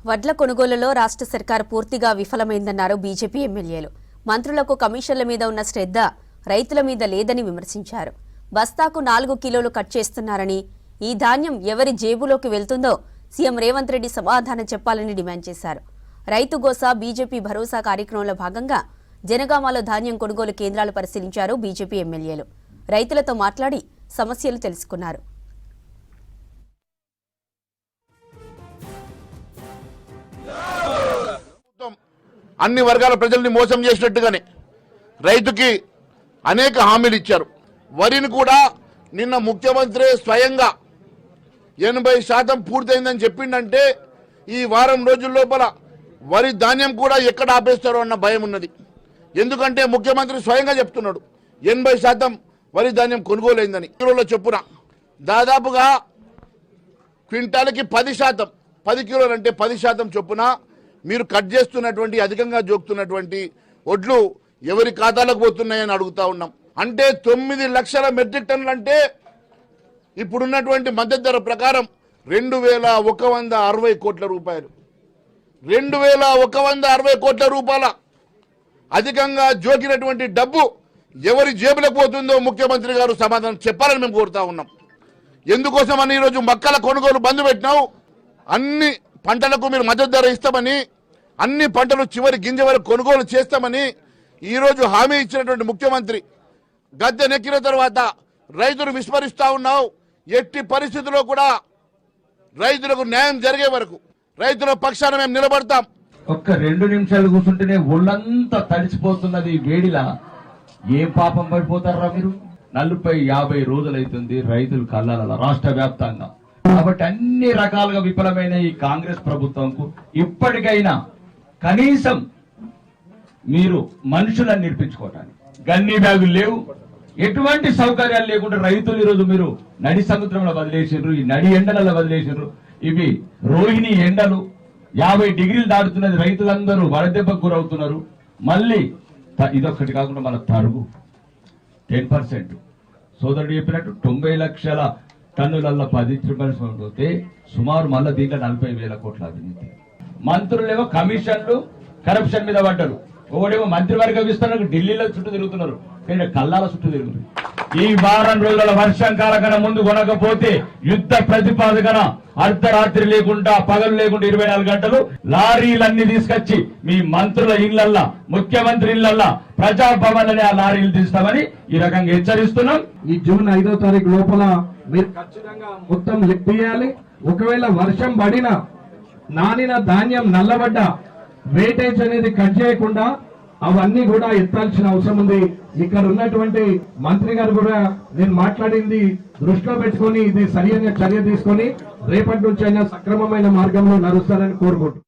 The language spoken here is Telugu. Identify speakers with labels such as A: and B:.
A: వడ్ల కొనుగోలులో రాష్ట్ర సర్కార్ పూర్తిగా విఫలమైందన్నారు బీజేపీ ఎమ్మెల్యేలు. మంత్రులకు కమిషన్ల మీద ఉన్న శ్రద్ధ రైతుల మీద లేదని విమర్శించారు. బస్తాకు 4 కిలోలు కట్ చేస్తున్నారని, ఈ ధాన్యం ఎవరి జేబులోకి వెళ్తుందో సీఎం రేవంత్ రెడ్డి సమాధానం చెప్పాలని డిమాండ్ చేశారు. రైతు గోసా బీజేపీ భరోసా కార్యక్రమంలో భాగంగా జనగామలో ధాన్యం కొనుగోలు కేంద్రాలు పరిశీలించారు బీజేపీ ఎమ్మెల్యేలు. రైతులతో మాట్లాడి సమస్యలు తెలుసుకున్నారు.
B: అన్ని వర్గాల ప్రజల్ని మోసం చేసినట్టుగానే రైతుకి అనేక హామీలు ఇచ్చారు. వరిని కూడా నిన్న ముఖ్యమంత్రి స్వయంగా 80% పూర్తయిందని చెప్పిండంటే ఈ వారం రోజుల లోపల వరి ధాన్యం కూడా ఎక్కడ ఆపేస్తారో అన్న భయం ఉన్నది. ఎందుకంటే ముఖ్యమంత్రి స్వయంగా చెప్తున్నాడు 80% వరి ధాన్యం కొనుగోలైందని. కిలోల చొప్పున దాదాపుగా క్వింటాలకి 10%, 10 కిలోలు అంటే 10% చొప్పున మీరు కట్ చేస్తున్నటువంటి, అధికంగా జోకుతున్నటువంటి వడ్లు ఎవరి ఖాతాలకు పోతున్నాయని అడుగుతా ఉన్నాం. అంటే 9 లక్షల మెట్రిక్ టన్నులు అంటే ఇప్పుడున్నటువంటి మద్దతు ధర ప్రకారం 2160 కోట్ల రూపాయలు. 2160 కోట్ల రూపాయల అధికంగా జోకినటువంటి డబ్బు ఎవరి జేబులకు పోతుందో ముఖ్యమంత్రి గారు సమాధానం చెప్పాలని మేము కోరుతా ఉన్నాం. ఎందుకోసమని ఈరోజు మక్కల కొనుగోలు బంద్ పెట్టినావు? అన్ని పంటలకు మీరు మద్దతు ధర ఇస్తామని, అన్ని పంటలు చివరి గింజ వరకు కొనుగోలు చేస్తామని ఈరోజు హామీ ఇచ్చినటువంటి ముఖ్యమంత్రి గద్దె నెక్కిన తర్వాత రైతులు విస్మరిస్తా ఉన్నావు. ఎట్టి పరిస్థితుల్లో కూడా రైతులకు న్యాయం జరిగే వరకు రైతుల పక్షాన మేము నిలబడతాం.
C: ఒక్క 2 నిమిషాలు కూర్చుంటేనే ఒళ్ళంతా తడిసిపోతున్నది వేడిలా. ఏం పాపం పడిపోతారా మీరు? 40-50 రోజులైతుంది రైతులు కళ్ళాల రాష్ట్ర వ్యాప్తంగా. కాబట్టి అన్ని రకాలుగా విఫలమైన ఈ కాంగ్రెస్ ప్రభుత్వంకు ఇప్పటికైనా కనీసం మీరు మనుషులను నిర్పించుకోవటానికి గన్నీ బ్యాగులు లేవు, ఎటువంటి సౌకర్యాలు లేకుండా రైతులు ఈరోజు మీరు నడి సముద్రంలో వదిలేసారు, ఈ నడి ఎండలలో వదిలేసారు. ఇవి రోహిణి ఎండలు 50 డిగ్రీలు దాటుతున్నది. రైతులందరూ వడదెబ్బకు గురవుతున్నారు. మళ్ళీ ఇదొక్కటి కాకుండా మన తరుగు 10%. సోదరుడు చెప్పినట్టు 90 లక్షల టన్నులలో 10% పోతే సుమారు మళ్ళీ దీంట్లో 40,000 కోట్ల అవినీతి. మంత్రులేమో కమిషన్లు, కరప్షన్ మీద పడ్డారు. ఒకడేమో మంత్రివర్గ విస్తరణకు ఢిల్లీలో చుట్టూ తిరుగుతున్నారు, కానీ కల్లాల చుట్టూ తిరుగుతున్నారు. ఈ వారం రోజుల వర్షాకాల కన్నా ముందు కొనకపోతే యుద్ధ ప్రతిపాదకన అర్ధరాత్రి లేకుండా, పగలు లేకుండా 24 గంటలు లారీలన్నీ తీసుకొచ్చి మీ మంత్రుల ఇళ్లల్లా, ముఖ్యమంత్రి ఇళ్లల్లా, ప్రజాభవన్లని ఆ లారీలు తీస్తామని ఈ రకంగా హెచ్చరిస్తున్నాం.
D: ఈ జూన్ 5వ తారీఖు లోపల మీరు ఖచ్చితంగా మొత్తం లెక్కేయాలి. ఒకవేళ వర్షం పడినా, నానిన ధాన్యం నల్లబడ్డ వేటేజ్ అనేది కట్ చేయకుండా అవన్నీ కూడా ఎత్తాల్సిన అవసరం ఉంది. ఇక్కడ ఉన్నటువంటి మంత్రి గారు కూడా నేను మాట్లాడింది దృష్టిలో పెట్టుకొని ఇది సరైన చర్య తీసుకొని రేపటి నుంచి అయినా సక్రమమైన మార్గంలో నడుస్తారని కోరుకుంటున్నాను.